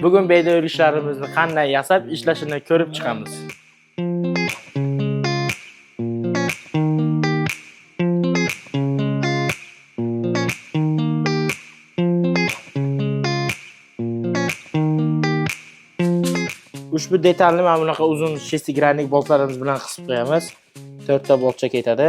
Bugun beda yurishlarimizni qanday yasab ishlashini ko'rib chiqamiz. Ushbu detalni mana bunaqa uzun shestigrannik boltlarimiz bilan qisib qo'yamiz. 4 ta boltcha ketadi.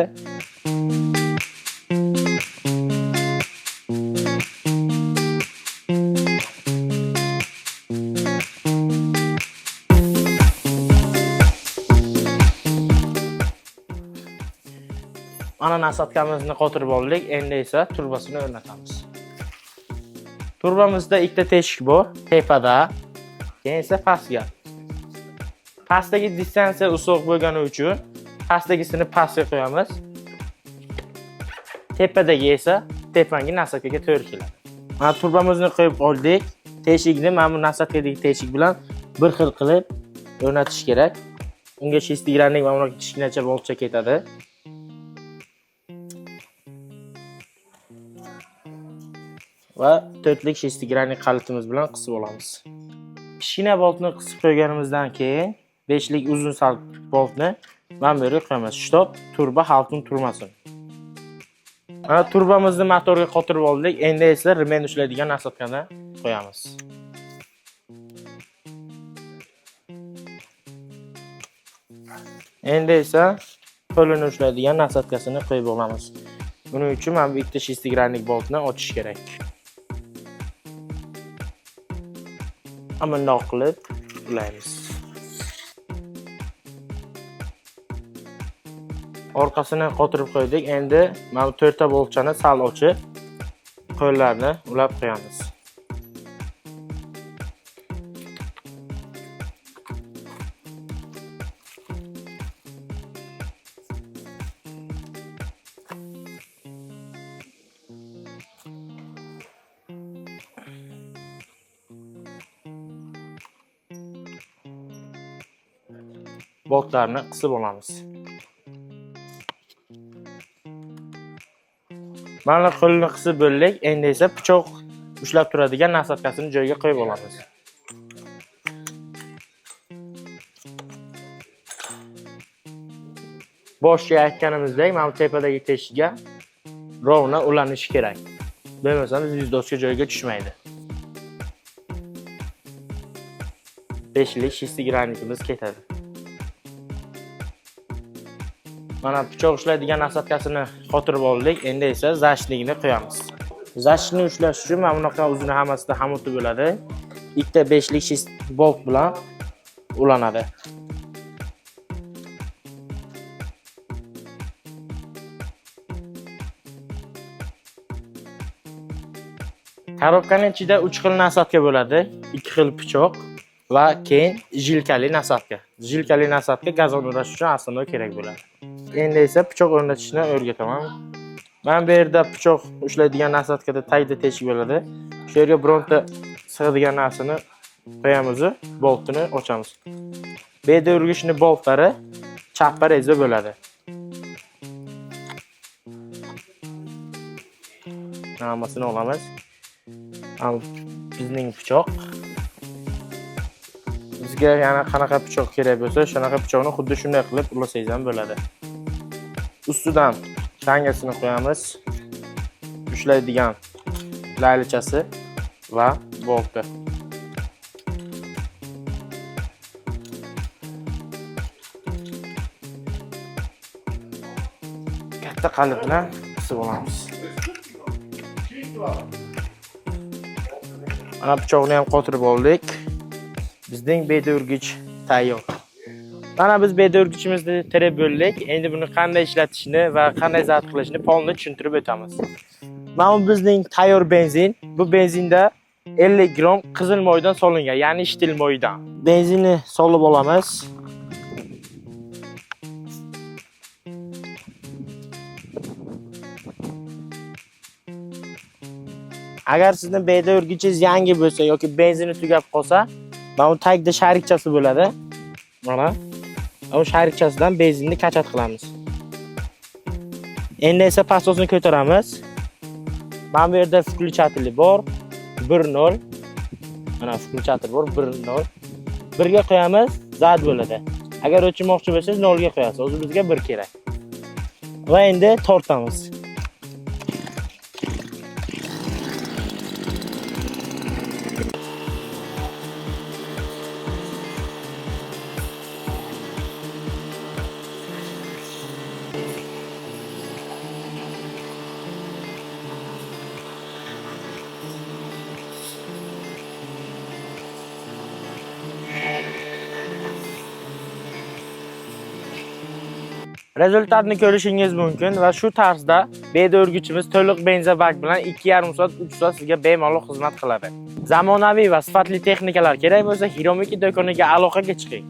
Ana nasatkamizni qotirib oldik. Endi esa turbasini o'rnatamiz. Turbamizda ikkita teshik bor, tepada, keyin esa pastga. Pastdagi distansiya uzoq bo'lgani uchun pastdagisini pastga qo'yamiz. Tepadagi esa tepangi nasatkaga to'g'ri keladi. Mana turbamizni qo'yib oldik. Teshikni mana bu nasatkadagi teshik bilan bir xil qilib o'rnatish kerak. Unga shestigrannik va bunaqa kichkinacha boltcha ketadi. Va 4lik shestigrannik qalitimiz bilan qisib olamiz. Kichkina boltni qisib qo'yganimizdan keyin 5lik uzun sal boltni mana bu yerga qo'yamiz. Stop, turba halqin turmasin. Mana turbamizni motorga qotirib oldik. Endi esa remen ushlaydigan nasatkani qo'yamiz. Endi esa qo'lini ushlaydigan nasatkasini qo'yib olamiz. Buning uchun mana bu ikkita shestigrannik boltni ochish kerak. Bundoq qilib ulaymiz. Orqasini qotirib qo'ydik. Endi mana bu 4 ta boltchani sal ochib, qo'llarni ulab qo'yamiz. Boltlarni qisib olamiz. Mana qo'lni qisib bo'ldik. Endi esa pichoq ushlab turadigan nasatkasini joyiga qo'yib olamiz. Boshqa aytganimizdek, mana bu tepadagi teshikka rovna ulanishi kerak. Bo'lmasa zvizdovska joyiga tushmaydi. 5lik shestigrannikimiz ketadi. Mana pichoq ushlaydigan nasatkasini qotirib oldik. Endi esa zashlikni qo'yamiz. Zashlikni ushlash uchun mana bunaqa uzuni hammasida xamuti bo'ladi. Ikkita 5lik bolt bilan ulanadi. Korobkaning ichida 3 xil nasatka bo'ladi. 2 xil pichoq va keyin jilkali nasatka. Jilkali nasatka gazon urash uchun aslida kerak bo'ladi. Endi esa pichoq o'rnatishni o'rgataman. Mana bu yerda pichoq ushlaydigan nasatkada tagida teshik bo'ladi. Shu yerga bironta sig'adigan narsani qo'yamiz, boltini ochamiz. Beda urgichni boltlari chappa reza bo'ladi. Hammasini olamiz. Bizning pichoq. Bizga yana qanaqa pichoq kerak bo'lsa, shunaqa pichoqni xuddi shunday qilib ulasangiz ham bo'ladi. Ustidan tangasini qo'yamiz. Ushlaydigan laylichasi va bolti. Katta qalib bilan qisib olamiz. Mana pichoqni ham qotirib oldik. Bizning beda urgich tayyor. Mana biz beda urgichimizni terib bo'ldik. Endi buni qanday ishlatishni va qanday zabt qilishni polni tushuntirib o'tamiz. Mana bu bizning tayyor benzin. Bu benzinda 50 gram qizil moydan solingan, ya'ni shtil moydan. Benzinni solib olamiz. Agar sizning beda urgichingiz yangi bo'lsa yoki benzini tugab qolsa, mana bu tagida sharikchasi bo'ladi. Mana bu sharikchasidan benzinni kachat qilamiz. Endi esa pastosini ko'taramiz. Mana bu yerda включатель bor. 1.0. Mana shu bor, 1 1 ga qo'yamiz, zad bo'ladi. Agar o'chirmoqchi bo'lsangiz 0 ga qo'yasiz. O'zi bizga 1 kerak. Va endi tortamiz. Rezultatni ko'rishingiz mumkin va shu tarzda bedorgichimiz to'liq benzobak bilan 2,5 soat, 3 soat sizga bemalol xizmat qiladi. Zamonaviy va sifatli texnikalar kerak bo'lsa, Hiromiki do'koniga aloqaga chiqing.